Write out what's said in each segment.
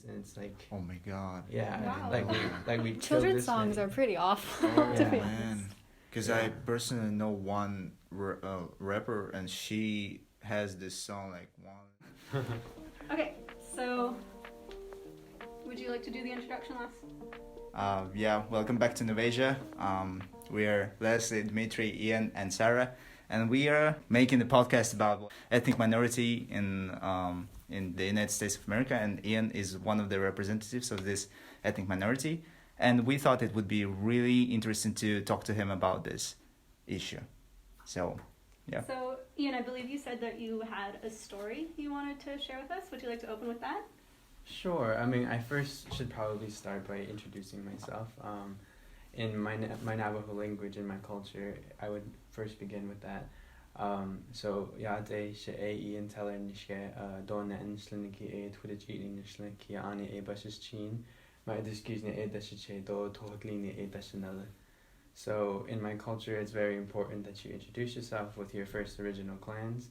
and it's like, Oh my god. yeah, Wow. like we killed Children's this songs many. are pretty awful, Oh to be man. honest. Because I personally know one rapper, and she has this song like one. Okay, so would you like to do the introduction last? Yeah, welcome back to NOVAsia. We are Leslie, Dmitriy, Ian, and Sara, and we are making the podcast about ethnic minority in the United States of America. And Ian is one of the representatives of this ethnic minority, and we thought it would be really interesting to talk to him about this issue. So, yeah. So, Ian, I believe you said that you had a story you wanted to share with us. Would you like to open with that? Sure. I mean, I first should probably start by introducing myself. In my Navajo language, in my culture, I would first begin with that. So, yate she'e Ian teller nishke donna en sliniki e twidich nishliniki ani e bashis chin. My excuse ni e dashiche do tohlini e dashinala. So, in my culture, it's very important that you introduce yourself with your first original clans.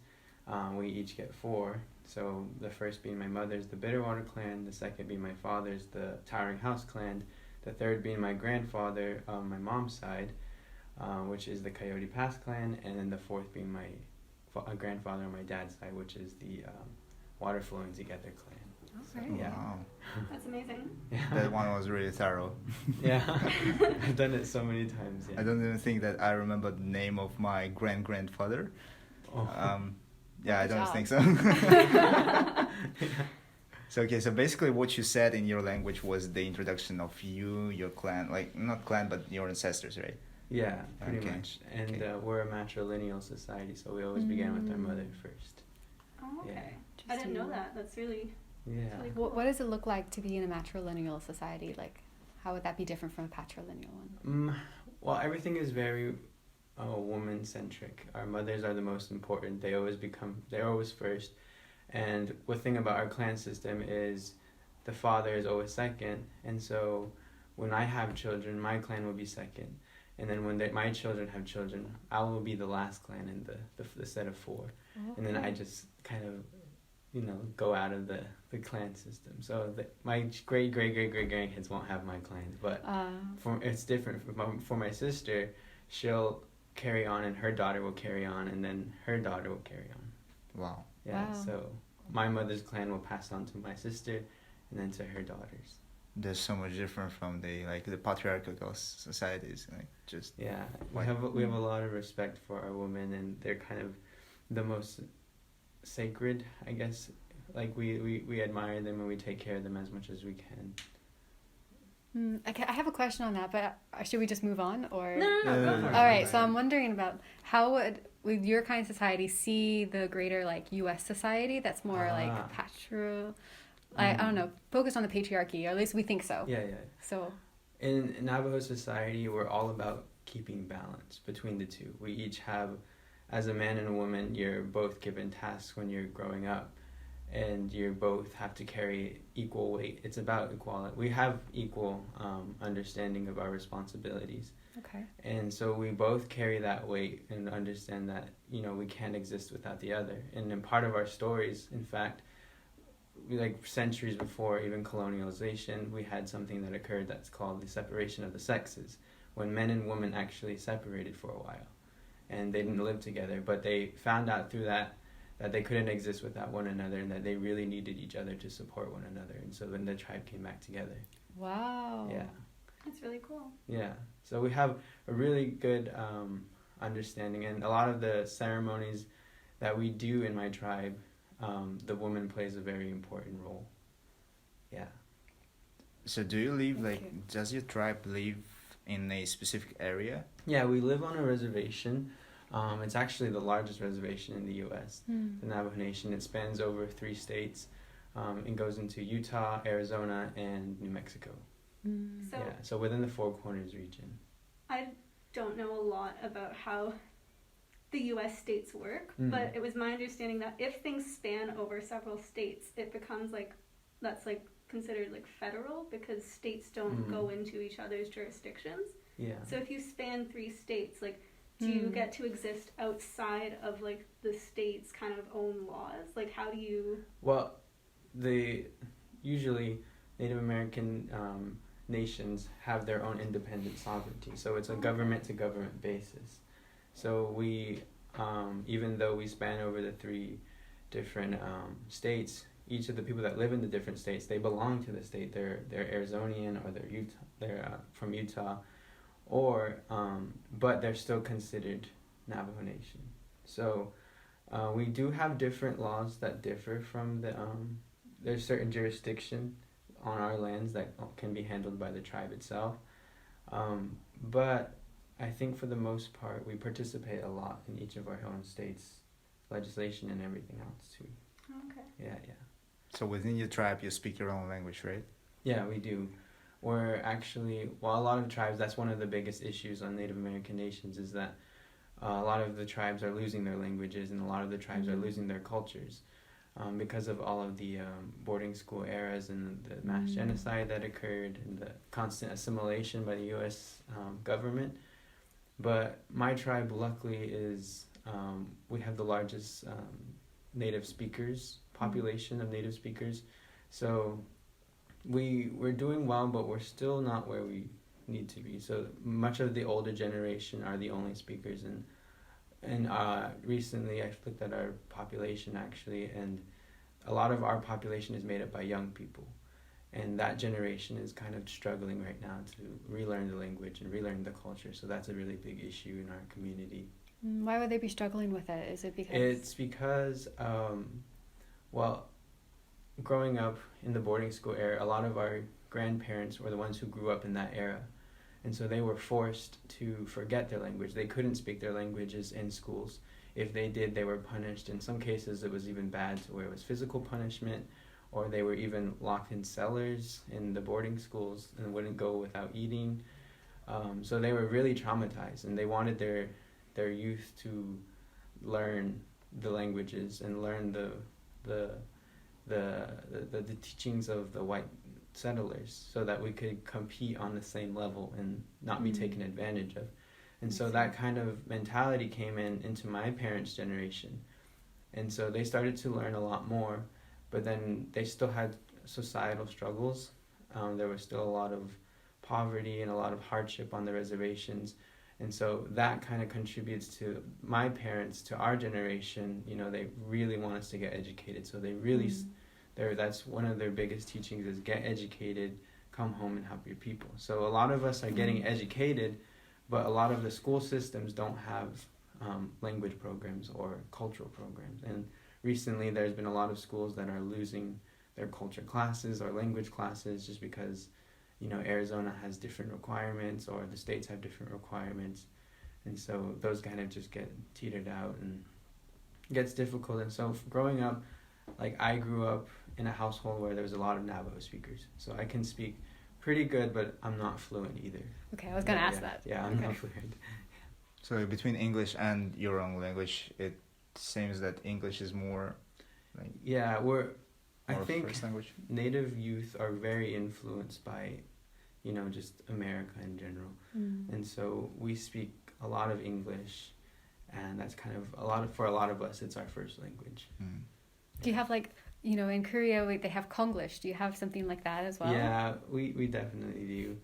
We each get 4. So the first being my mother's, the Bitterwater clan, the second being my father's, the Towering House clan, the third being my grandfather on my mom's side, which is the Coyote Pass clan, and then the fourth being my grandfather on my dad's side, which is the Water Flowing Together clan. Okay. Yeah. Wow. That's amazing. That one was really thorough. Yeah, I've done it so many times. Yeah. I don't even think that I remember the name of my grandfather. Oh. Yeah, I Good don't job. think so. So okay, so basically what you said in your language was the introduction of you, your clan, like not clan, but your ancestors, right? Yeah, pretty Okay. much. And Okay. we're a matrilineal society, so we always began with our mother first. Oh, okay. Yeah. I didn't know that. That's really, Yeah. really cool. What does it look like to be in a matrilineal society? Like, how would that be different from a patrilineal one? Well, everything is very woman-centric. Our mothers are the most important. They're always first. And the thing about our clan system is the father is always second. And so when I have children, my clan will be second. And then when my children have children, I will be the last clan in the set of 4. And then I just kind of, go out of the clan system. So my great-great-great-great-grandkids won't have my clan. But it's different. For my sister, she'll carry on, and her daughter will carry on, and then her daughter will carry on. Wow. Yeah, Wow. so my mother's clan will pass on to my sister, and then to her daughters. There's so much different from the patriarchal societies, like just Yeah, we Like- have a lot of respect for our women, and they're kind of the most sacred, I guess. Like we admire them, and we take care of them as much as we can. Okay, I have a question on that, but should we just move on? Or No, go for it. all right, so I'm wondering about how would your kind of society see the greater U.S. society that's more patriarchal? I don't know, focused on the patriarchy, or at least we think so. Yeah. So In Navajo society, we're all about keeping balance between the two. We each have, as a man and a woman, you're both given tasks when you're growing up, and you both have to carry equal weight. It's about equality. We have equal understanding of our responsibilities. okay. And so we both carry that weight and understand that, we can't exist without the other. And in part of our stories, in fact, centuries before even colonialization, we had something that occurred that's called the separation of the sexes, when men and women actually separated for a while. And they didn't live together, but they found out through that they couldn't exist without one another, and that they really needed each other to support one another. And so then the tribe came back together. Wow. Yeah. That's really cool. Yeah, so we have a really good understanding, and a lot of the ceremonies that we do in my tribe, the woman plays a very important role. Yeah. So do you live Okay. does your tribe live in a specific area? Yeah, we live on a reservation. It's actually the largest reservation in the U.S., the Navajo Nation. It spans over 3 states. It goes into Utah, Arizona, and New Mexico. So Yeah, so within the Four Corners region. I don't know a lot about how the U.S. states work, but it was my understanding that if things span over several states, it becomes that's considered federal, because states don't go into each other's jurisdictions. Yeah. So if you span 3 states, do you get to exist outside of the state's kind of own laws? How do you? Well, usually Native American nations have their own independent sovereignty. So it's a government to government basis. So we, even though we span over the 3 different states, each of the people that live in the different states, they belong to the state. They're Arizonian, or they're from Utah, or but they're still considered Navajo Nation. So we do have different laws that differ from the. There's certain jurisdiction on our lands that can be handled by the tribe itself, but I think for the most part we participate a lot in each of our own states' legislation and everything else too. Okay. Yeah. So within your tribe, you speak your own language, right? Yeah, we do. We're actually, well, a lot of tribes, that's one of the biggest issues on Native American nations, is that a lot of the tribes are losing their languages, and a lot of the tribes are losing their cultures because of all of the boarding school eras and the mass genocide that occurred and the constant assimilation by the U.S. Government. But my tribe, luckily, is we have the largest native speakers, population of native speakers. So we're doing well, but we're still not where we need to be. So much of the older generation are the only speakers, and recently I looked at our population actually, and a lot of our population is made up by young people, and that generation is kind of struggling right now to relearn the language and relearn the culture. So that's a really big issue in our community. Why would they be struggling with it? Is it because it's because well, growing up in the boarding school era, a lot of our grandparents were the ones who grew up in that era. And so they were forced to forget their language. They couldn't speak their languages in schools. If they did, they were punished. In some cases, it was even bad, to where it was physical punishment, or they were even locked in cellars in the boarding schools and wouldn't go without eating. So they were really traumatized, and they wanted their youth to learn the languages and learn the teachings of the white settlers, so that we could compete on the same level and not be taken advantage of. And so that kind of mentality came into my parents' generation. And so they started to learn a lot more, but then they still had societal struggles. There was still a lot of poverty and a lot of hardship on the reservations. And so that kind of contributes to my parents, to our generation. You know, they really want us to get educated. So they really, that's one of their biggest teachings, is get educated, come home and help your people. So a lot of us are getting educated, but a lot of the school systems don't have language programs or cultural programs. And recently there's been a lot of schools that are losing their culture classes or language classes just because, you know, Arizona has different requirements, or the states have different requirements. And so those kind of just get teetered out and it gets difficult. And so growing up, like, I grew up in a household where there was a lot of Navajo speakers. So I can speak pretty good, but I'm not fluent either. Okay, I was going to ask that. Yeah, I'm not fluent. So between English and your own language, it seems that English is more like... Yeah, I think first language. Native youth are very influenced by, you know, just America in general. And so we speak a lot of English, and that's kind of for a lot of us, it's our first language. Do you have, like, you know, in Korea they have Konglish? Do you have something like that as well? Yeah, we definitely do.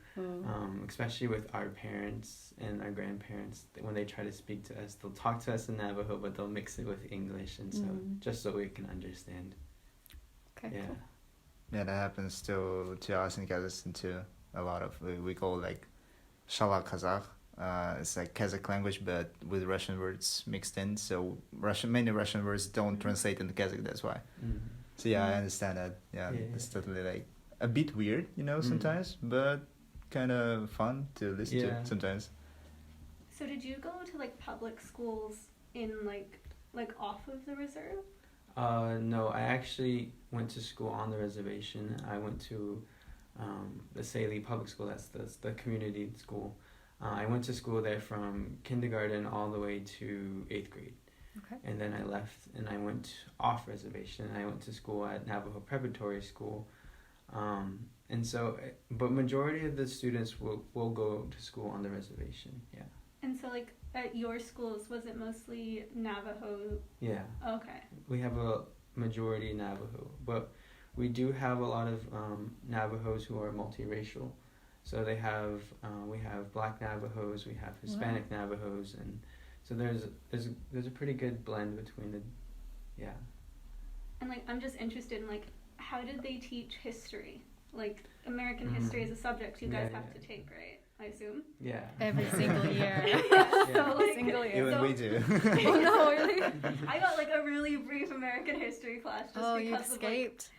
Especially with our parents and our grandparents, when they try to speak to us, they'll talk to us in Navajo, but they'll mix it with English, and so just so we can understand. Okay, yeah. cool. Yeah, that happens to us in Kazakhstan too. A lot of, we call like Shala Kazakh. It's like Kazakh language, but with Russian words mixed in. So many Russian words don't translate into Kazakh. That's why. So yeah, I understand that. Yeah, it's totally like a bit weird, you know, sometimes, but kind of fun to listen to sometimes. So did you go to like public schools in like off of the reserve? No, I actually went to school on the reservation. I went to the Saley Public School. That's the community school. I went to school there from kindergarten all the way to 8th grade. Okay. And then I left and I went off reservation. I went to school at Navajo Preparatory School. And so, but majority of the students will go to school on the reservation. Yeah. And so, like, at your schools, was it mostly Navajo? Yeah. Okay. We have a majority Navajo, but we do have a lot of Navajos who are multiracial. So they have we have Black Navajos, we have Hispanic Navajos, and so there's a pretty good blend between the, yeah. And like I'm just interested in like how did they teach history? Like American history as a subject you guys have to take, right? I assume. Yeah. Every single year. So like single year. Even so, we do. Oh no, really? I got like a really brief American history class just Oh, you because escaped.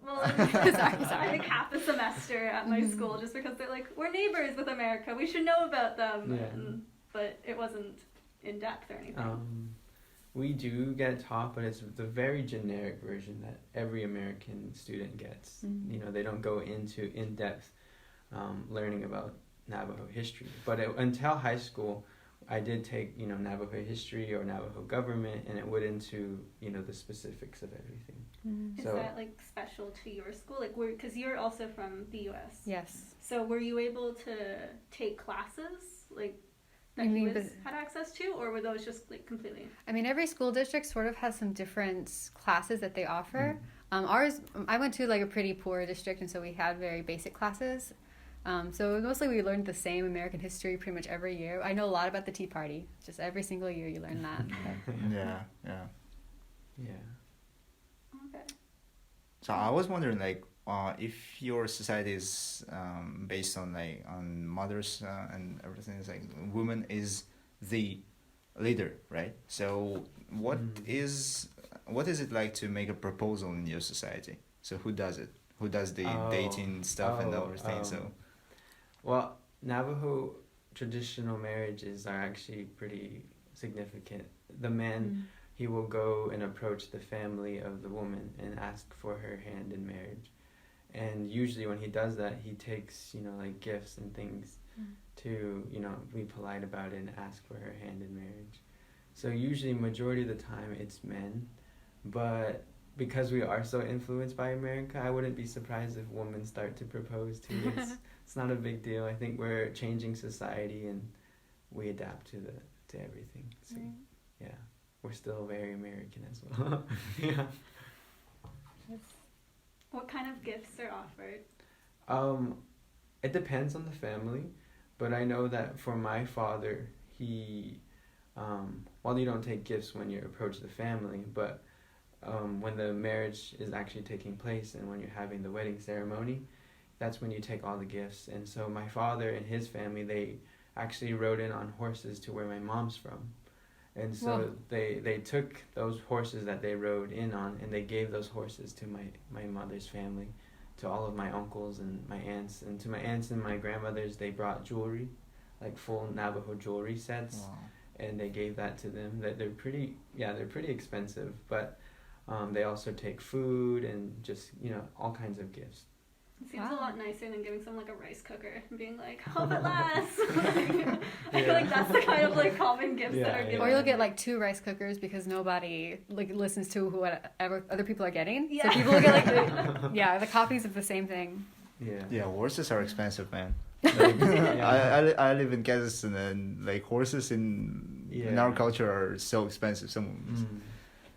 of like, I think half a semester at my school just because they're like, we're neighbors with America, we should know about them. Yeah. But it wasn't in depth or anything. We do get taught, but it's the very generic version that every American student gets. You know, they don't go into in-depth learning about Navajo history. But until high school, I did take, you know, Navajo history or Navajo government, and it went into, you know, the specifics of everything. Is that like special to your school? Like, because you're also from the U.S. Yes. So were you able to take classes like that you had access to, or were those just like completely? I mean, every school district sort of has some different classes that they offer. Ours, I went to like a pretty poor district, and so we had very basic classes. So mostly we learned the same American history pretty much every year. I know a lot about the Tea Party. Just every single year you learn that. Yeah. Okay. So I was wondering, like, if your society is based on like on mothers and everything, is like woman is the leader, right? So what is it like to make a proposal in your society? So who does it? Who does the dating stuff and everything? Well, Navajo traditional marriages are actually pretty significant. The man, he will go and approach the family of the woman and ask for her hand in marriage. And usually when he does that, he takes, you know, like gifts and things to, you know, be polite about it and ask for her hand in marriage. So usually majority of the time it's men, but because we are so influenced by America, I wouldn't be surprised if women start to propose too. It's not a big deal. I think we're changing society and we adapt to everything. So, yeah, we're still very American as well. Yeah. What kind of gifts are offered? It depends on the family, but I know that for my father, he, while you don't take gifts when you approach the family, but when the marriage is actually taking place and when you're having the wedding ceremony, that's when you take all the gifts. And so my father and his family, they actually rode in on horses to where my mom's from. And so they took those horses that they rode in on and they gave those horses to my mother's family, to all of my uncles and my aunts. And to my aunts and my grandmothers, they brought jewelry, like full Navajo jewelry sets. Wow. And they gave that to them. They're pretty expensive, but they also take food and just, you know, all kinds of gifts. It seems a lot nicer than giving someone like a rice cooker and being like, hope it lasts. I feel like that's the kind of like common gifts that are given. Or you'll get like 2 rice cookers because nobody like listens to whatever other people are getting. Yeah. So people will get like the copies of the same thing. Yeah, horses are expensive, man. Like, I live in Kazakhstan and like horses in our culture are so expensive.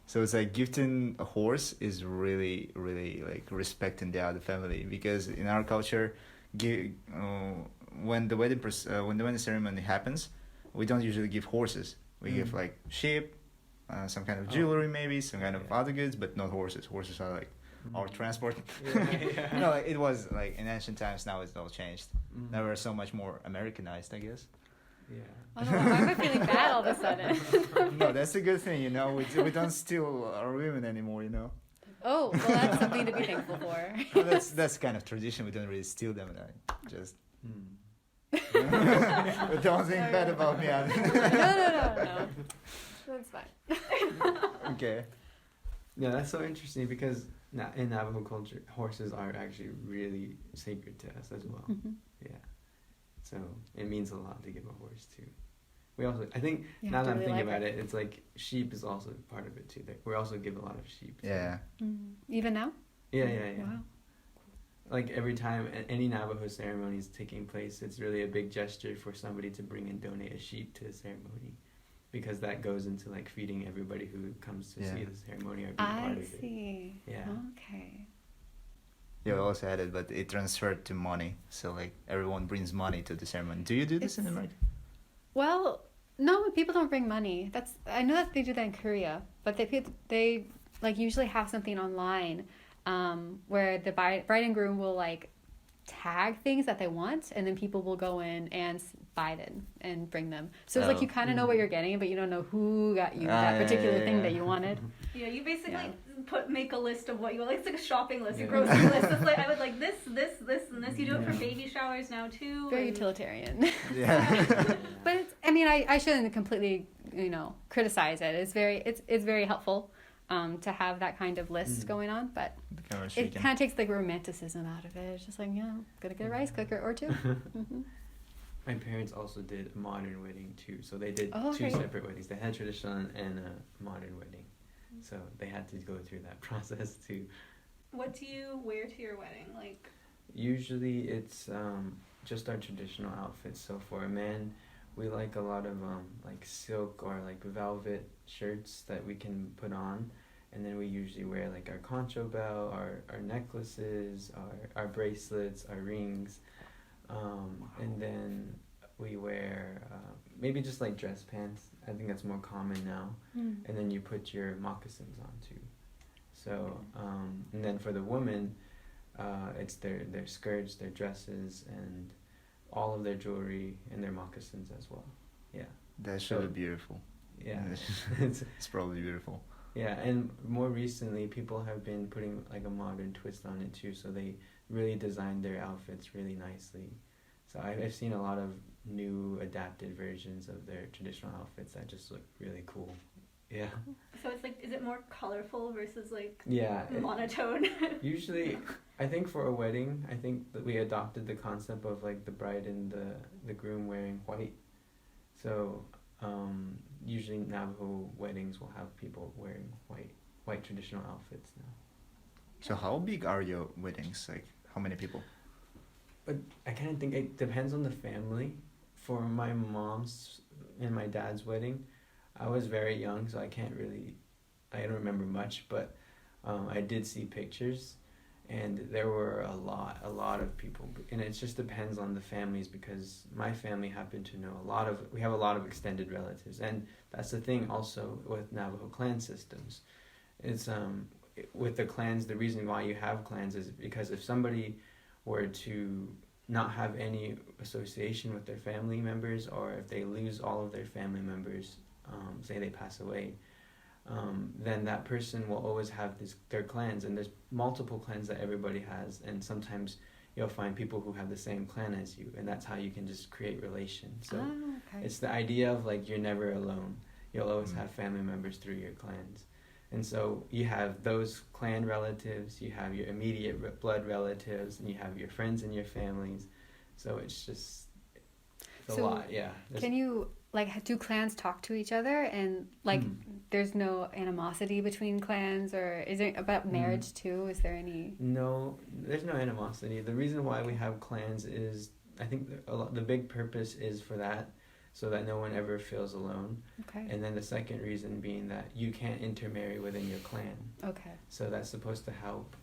So it's like gifting a horse is really, really like respecting the other family, because in our culture, when the wedding ceremony happens, we don't usually give horses. We give like sheep, some kind of jewelry, maybe some kind of other goods, but not horses. Horses are like our transport. You know, like, it was like in ancient times. Now it's all changed. Now we're so much more Americanized, I guess. Yeah. Oh no, why am I feeling bad all of a sudden? No, that's a good thing, you know. We don't steal our women anymore, you know. Oh, well, that's something to be thankful for. Well, that's kind of tradition. We don't really steal them. Just don't think bad about me. No. That's fine. Okay. Yeah, that's so interesting because in Navajo culture, horses are actually really sacred to us as well. Yeah. So it means a lot to give a horse too. We also, I think, now that I'm thinking about it, it's like sheep is also part of it too. We also give a lot of sheep. Yeah. Even now? Yeah. Wow. Like every time any Navajo ceremony is taking place, it's really a big gesture for somebody to bring and donate a sheep to the ceremony, because that goes into like feeding everybody who comes to see the ceremony or be part of it. I see. Yeah. Okay. You also had it, but it transferred to money. So like everyone brings money to the ceremony. Do you do this in America? Well, no, people don't bring money. I know that they do that in Korea, but they like usually have something online where the bride and groom will like tag things that they want, and then people will go in and buy them and bring them. So it's like you kind of know what you're getting, but you don't know who got you that particular thing that you wanted. Yeah, you basically make a list of what you want. Like, it's like a shopping list, a grocery list. It's like, I would like this, and this. You do it for baby showers now too. Very utilitarian. Yeah. But it's, I mean, I shouldn't completely, criticize it. It's very helpful to have that kind of list going on, but it kind of takes the romanticism out of it. It's just like, gotta get a rice cooker or two. Mm-hmm. My parents also did a modern wedding too, so they did two separate weddings. They had traditional and a modern wedding, so they had to go through that process too. What do you wear to your wedding? Like, usually it's just our traditional outfits. So for a man, we like a lot of like silk or like velvet shirts that we can put on, and then we usually wear like our concho bell, our necklaces, our bracelets, our rings. And then we wear maybe just like dress pants. I think that's more common now. And then you put your moccasins on too. So and then for the women, it's their skirts, their dresses, and all of their jewelry and their moccasins as well. Yeah. That's really beautiful. Yeah. It's probably beautiful. Yeah, and more recently, people have been putting like a modern twist on it too. So they really designed their outfits really nicely. So I've seen a lot of new adapted versions of their traditional outfits that just look really cool. Yeah. So it's like, is it more colorful versus like monotone? Usually, I think for a wedding, I think that we adopted the concept of like the bride and the groom wearing white. So usually Navajo weddings will have people wearing white traditional outfits now. So how big are your weddings? Like how many people? But I kind of think it depends on the family. For my mom's and my dad's wedding, I was very young, so I don't remember much, but I did see pictures, and there were a lot of people, and it just depends on the families, because my family happened to know we have a lot of extended relatives, and that's the thing also with Navajo clan systems. It's with the clans, the reason why you have clans is because if somebody were to not have any association with their family members, or if they lose all of their family members, say they pass away, then that person will always have their clans, and there's multiple clans that everybody has, and sometimes you'll find people who have the same clan as you, and that's how you can just create relations. So it's the idea of like you're never alone. You'll always have family members through your clans. And so you have those clan relatives, you have your immediate blood relatives, and you have your friends and your families. So it's a lot, yeah. Can you, like, do clans talk to each other? And, like, there's no animosity between clans? Or is it about marriage, too? Is there any... No, there's no animosity. The reason why we have clans is, I think the big purpose is for that, so that no one ever feels alone. Okay. And then the second reason being that you can't intermarry within your clan. Okay. So that's supposed to help,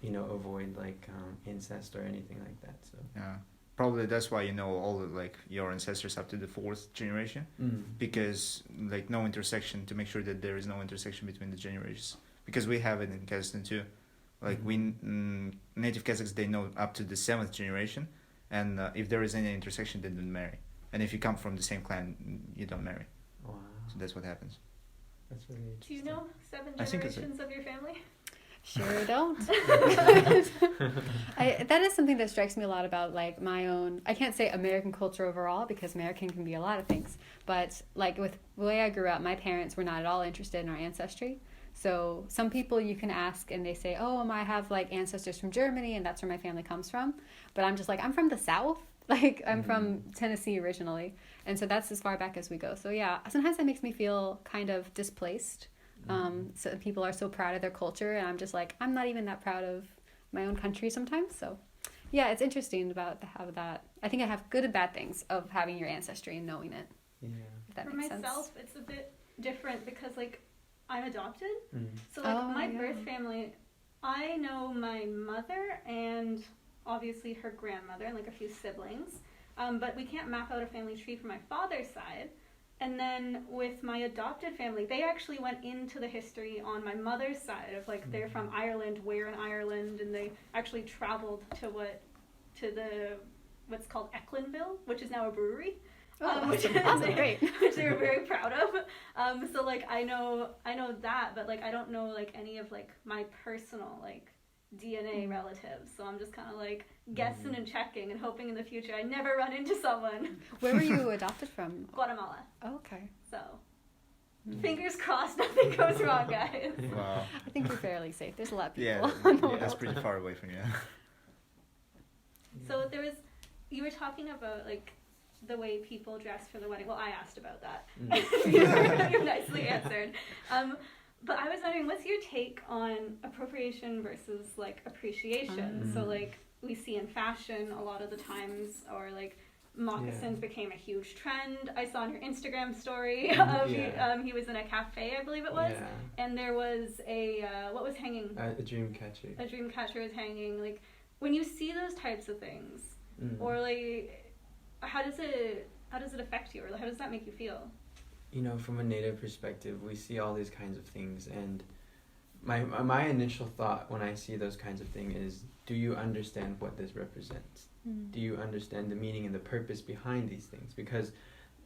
avoid like incest or anything like that. So yeah, probably that's why all like your ancestors up to the 4th generation, because like no intersection, to make sure that there is no intersection between the generations. Because we have it in Kazakhstan too. Like native Kazakhs, they know up to the 7th generation, and if there is any intersection, they don't marry. And if you come from the same clan, you don't marry. Wow. So that's what happens. That's really interesting. Do you know 7 generations of your family? Sure don't. That is something that strikes me a lot about like my own, I can't say American culture overall, because American can be a lot of things, but like with the way I grew up, my parents were not at all interested in our ancestry. So some people you can ask and they say, I have like ancestors from Germany and that's where my family comes from. But I'm just like, I'm from the South. Like, I'm from Tennessee originally. And so that's as far back as we go. So, yeah, sometimes that makes me feel kind of displaced. So people are so proud of their culture. And I'm just like, I'm not even that proud of my own country sometimes. So, yeah, it's interesting about how that. I think I have good and bad things of having your ancestry and knowing it. Yeah. If that For makes sense. myself, it's a bit different because, like, I'm adopted. So, like, my birth family I know my mother and obviously her grandmother and like a few siblings, but we can't map out a family tree for my father's side. And then with my adopted family, they actually went into the history on my mother's side of like they're from Ireland, where in Ireland, and they actually traveled to what's called Ecklinville, which is now a brewery. Which Great. Which they were very proud of. So like I know that, but like I don't know like any of like my personal like DNA relatives. So I'm just kind of like guessing and checking and hoping in the future I never run into someone. Where were you adopted from? Guatemala. Oh, okay. So fingers crossed, nothing goes wrong, guys. Wow. I think you're fairly safe. There's a lot of people. Yeah, that's pretty far away from you. So you were talking about like the way people dress for the wedding. Well, I asked about that. You nicely answered. But I was wondering, what's your take on appropriation versus like appreciation? So like we see in fashion a lot of the times, or like moccasins became a huge trend. I saw on your Instagram story of he was in a cafe, I believe it was, and there was a what was hanging? A dream catcher. A dream catcher was hanging. Like when you see those types of things, or like how does it affect you, or how does that make you feel? You know, from a Native perspective, we see all these kinds of things, and my initial thought when I see those kinds of things is, do you understand what this represents? Do you understand the meaning and the purpose behind these things? Because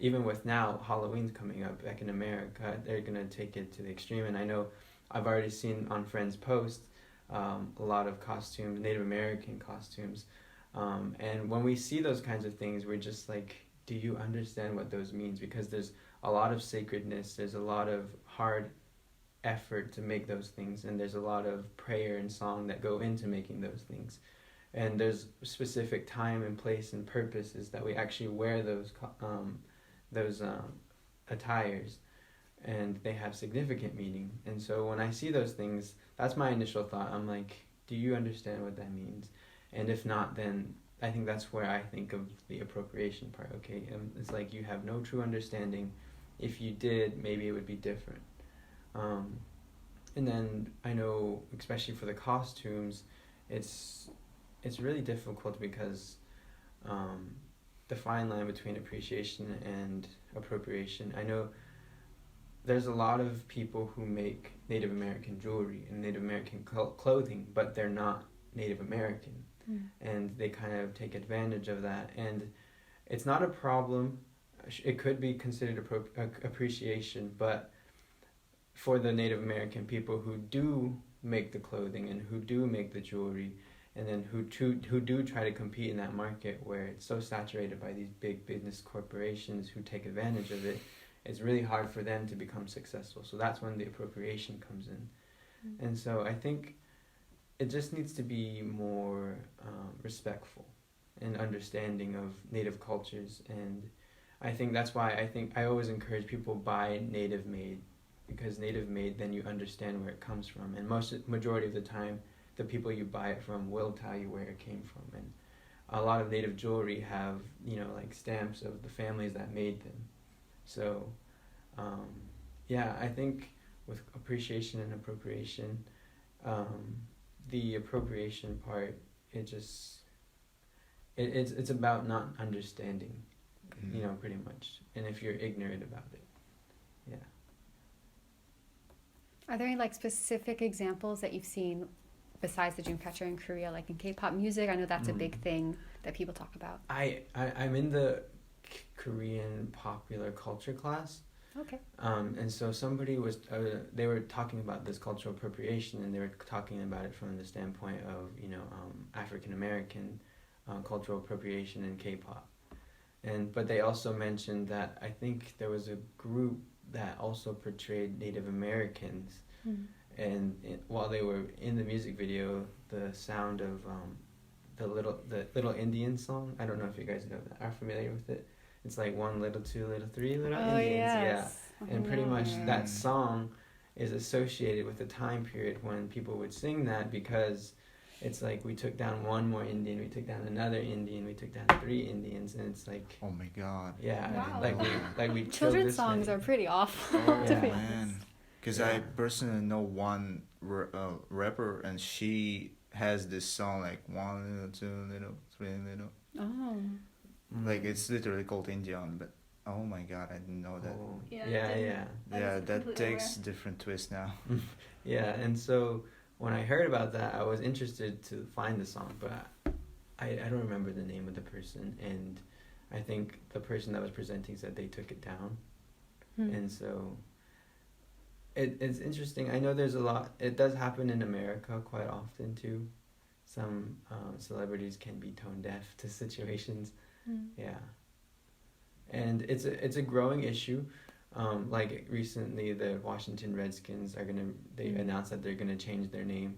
even with now Halloween's coming up back in America, they're gonna take it to the extreme, and I know I've already seen on friends' posts a lot of costumes, Native American costumes, and when we see those kinds of things, we're just like, do you understand what those means? Because there's a lot of sacredness, there's a lot of hard effort to make those things, and there's a lot of prayer and song that go into making those things, and there's specific time and place and purposes that we actually wear those attires, and they have significant meaning. And so when I see those things, that's my initial thought. I'm like, do you understand what that means? And if not, then I think that's where I think of the appropriation part. Okay, it's like you have no true understanding. If you did, maybe it would be different. And then I know, especially for the costumes, it's really difficult because the fine line between appreciation and appropriation. I know there's a lot of people who make Native American jewelry and Native American clothing, but they're not Native American. And they kind of take advantage of that, and it's not a problem. It could be considered appreciation, but for the Native American people who do make the clothing and who do make the jewelry, and then who do try to compete in that market where it's so saturated by these big business corporations who take advantage of it, it's really hard for them to become successful. So that's when the appropriation comes in. And so I think it just needs to be more respectful and understanding of Native cultures, and I think that's why I always encourage people buy Native made, because Native made, then you understand where it comes from, and majority of the time the people you buy it from will tell you where it came from. And a lot of Native jewelry have, you know, like stamps of the families that made them. So I think with appreciation and appropriation, the appropriation part, it's about not understanding, you know, pretty much, and if you're ignorant about it. Are there any like specific examples that you've seen besides the Dreamcatcher in Korea, like in K-pop music? I know that's a big thing that people talk about. I'm in the Korean popular culture class. Okay. And so somebody was, they were talking about this cultural appropriation, and they were talking about it from the standpoint of, you know, African American cultural appropriation in K-pop. But they also mentioned that I think there was a group that also portrayed Native Americans, and while they were in the music video, the sound of the little Indian song. I don't know if you guys know that, are familiar with it. It's like 1 little 2 little 3 little Indians. Yes. Yeah, and pretty much that song is associated with the time period when people would sing that, because it's like we took down one more Indian, we took down another Indian, we took down 3 Indians, and it's like, oh my god. Yeah, wow. like we Children's songs are pretty awful. Oh to be man, honest. because I personally know one rapper, and she has this song like one little, two little, three little. Oh. Like it's literally called Indian, but oh my god, I didn't know that. Oh, Yeah, yeah, didn't- yeah. I Yeah, was that completely takes aware. different twist now. Yeah, and so when I heard about that, I was interested to find the song, but I don't remember the name of the person, and I think the person that was presenting said they took it down, and so it's interesting. I know there's a lot. It does happen in America quite often too. Some celebrities can be tone deaf to situations. Yeah, and it's a growing issue. Like recently, the Washington Redskins they announced that they're gonna change their name,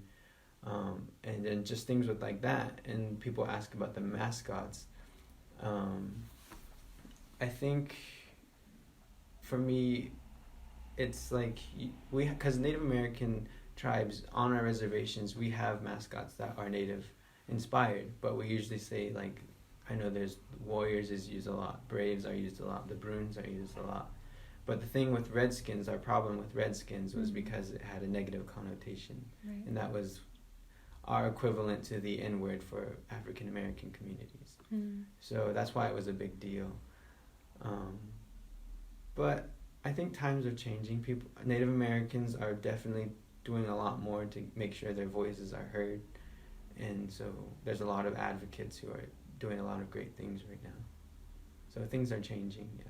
and then just things with like that. And people ask about the mascots. I think, for me, it's like because Native American tribes on our reservations, we have mascots that are Native inspired, but we usually say like, I know there's warriors is used a lot, braves are used a lot, the Bruins are used a lot. But the thing with Redskins, our problem with Redskins was because it had a negative connotation. Right. And that was our equivalent to the N-word for African American communities. So that's why it was a big deal. But I think times are changing. Native Americans are definitely doing a lot more to make sure their voices are heard. And so there's a lot of advocates who are doing a lot of great things right now. So things are changing, yeah.